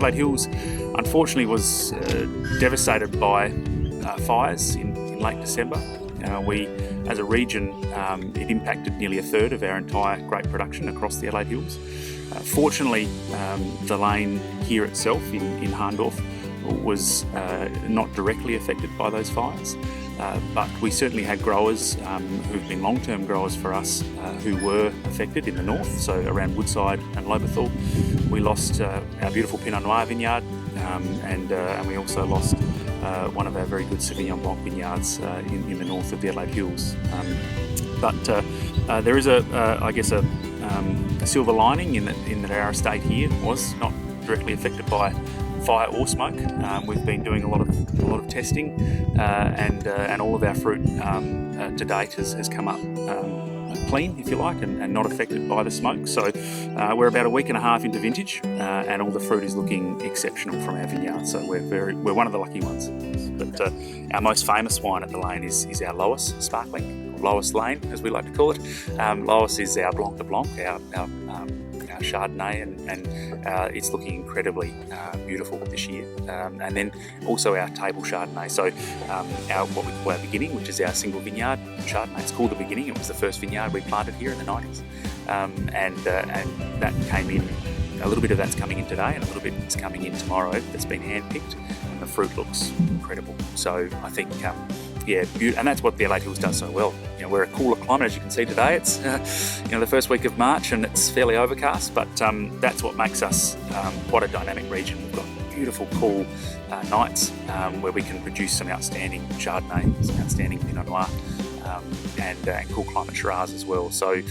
Adelaide Hills unfortunately was devastated by fires in late December. We, as a region, it impacted nearly a third of our entire grape production across the Adelaide Hills. Fortunately, the lane here itself in Harndorf was not directly affected by those fires, but we certainly had growers who've been long-term growers for us who were affected in the north, so around Woodside and Loberthal. We lost our beautiful Pinot Noir vineyard, and we also lost one of our very good Sauvignon Blanc vineyards in the north of the Adelaide Hills. But there is I guess a silver lining in that our estate here was not directly affected by fire or smoke. We've been doing a lot of testing, and all of our fruit to date has come up clean, if you like, and not affected by the smoke. So we're about a week and a half into vintage, and all the fruit is looking exceptional from our vineyard. So we're one of the lucky ones. But our most famous wine at the Lane is our Lois Sparkling, or Lois Lane as we like to call it. Lois is our Blanc de Blanc, our Chardonnay, and it's looking incredibly beautiful this year. And then also our table Chardonnay. So our what we call our beginning, which is our single vineyard Chardonnay. It's called the beginning. It was the first vineyard we planted here in the 90s, and that came in. A little bit of that's coming in today, and a little bit is coming in tomorrow. That's been hand-picked, and the fruit looks incredible. So I think. And that's what the Adelaide Hills does so well. We're a cooler climate, as you can see today. It's the first week of March and it's fairly overcast, but that's what makes us quite a dynamic region. We've got beautiful, cool nights where we can produce some outstanding Chardonnay, some outstanding Pinot Noir, and cool climate Shiraz as well. So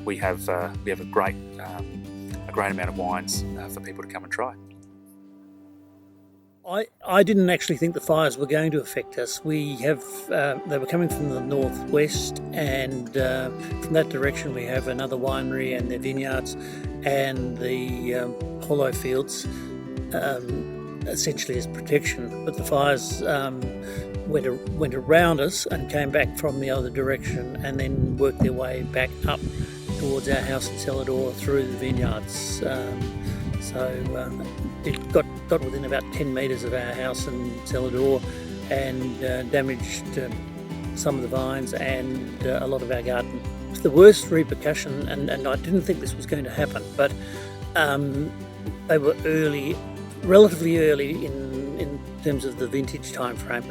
we have a great amount of wines for people to come and try. I didn't actually think the fires were going to affect us. They were coming from the northwest, and from that direction we have another winery and their vineyards, and the hollow fields essentially as protection. But the fires went around us and came back from the other direction, and then worked their way back up towards our house in Celador through the vineyards. It got within about 10 metres of our house in Celador and damaged some of the vines and a lot of our garden. The worst repercussion, and I didn't think this was going to happen, but they were relatively early in terms of the vintage time frame,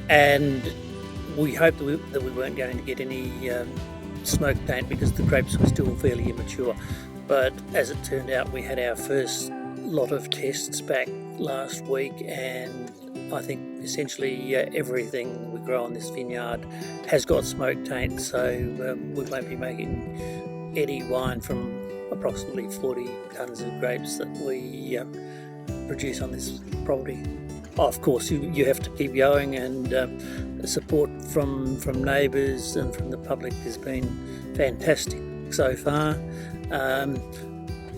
and we hoped that we weren't going to get any smoke taint because the grapes were still fairly immature. But as it turned out, we had our first lot of tests back last week, and I think essentially everything we grow on this vineyard has got smoke taint, so we won't be making any wine from approximately 40 tonnes of grapes that we produce on this property. Of course, you have to keep going, and the support from neighbours and from the public has been fantastic so far.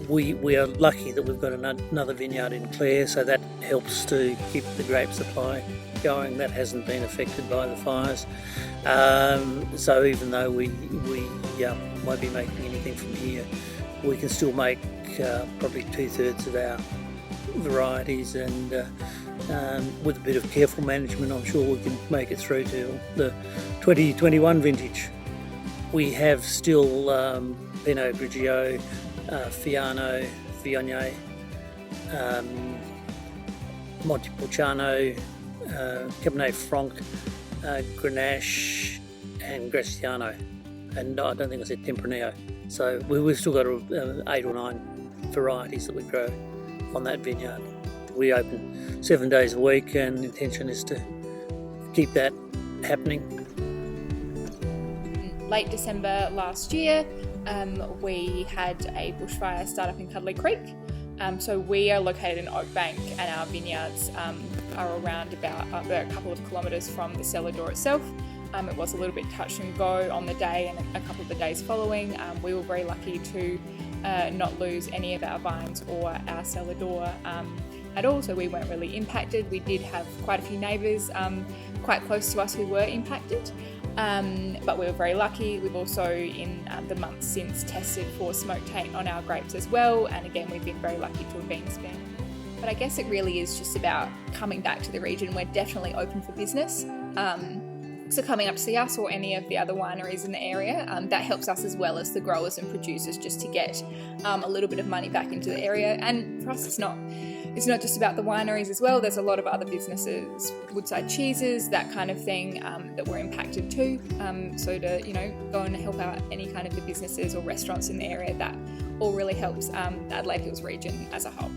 We are lucky that we've got another vineyard in Clare, so that helps to keep the grape supply going. That hasn't been affected by the fires. So even though we won't be making anything from here, we can still make probably 2/3 of our varieties, and with a bit of careful management, I'm sure we can make it through to the 2021 vintage. We have still Pinot Grigio, Fiano, Viognier, Montepulciano, Cabernet Franc, Grenache, and Graciano. And I don't think I said Tempranillo. So we've still got 8 or 9 varieties that we grow on that vineyard. We open 7 days a week, and the intention is to keep that happening. Late December last year, we had a bushfire start up in Cuddly Creek. So we are located in Oakbank, and our vineyards are around about a couple of kilometres from the Celador itself. It was a little bit touch and go on the day and a couple of the days following. We were very lucky to not lose any of our vines or our Celador at all, so we weren't really impacted. We did have quite a few neighbours quite close to us who were impacted. But we were very lucky. We've also, in the months since, tested for smoke taint on our grapes as well, and again, we've been very lucky to have been spared. But I guess it really is just about coming back to the region. We're definitely open for business. So coming up to see us or any of the other wineries in the area, that helps us as well as the growers and producers just to get a little bit of money back into the area. And for us, it's not just about the wineries as well. There's a lot of other businesses, Woodside Cheeses, that kind of thing, that were impacted too. So to go and help out any kind of the businesses or restaurants in the area, that all really helps the Adelaide Hills region as a whole.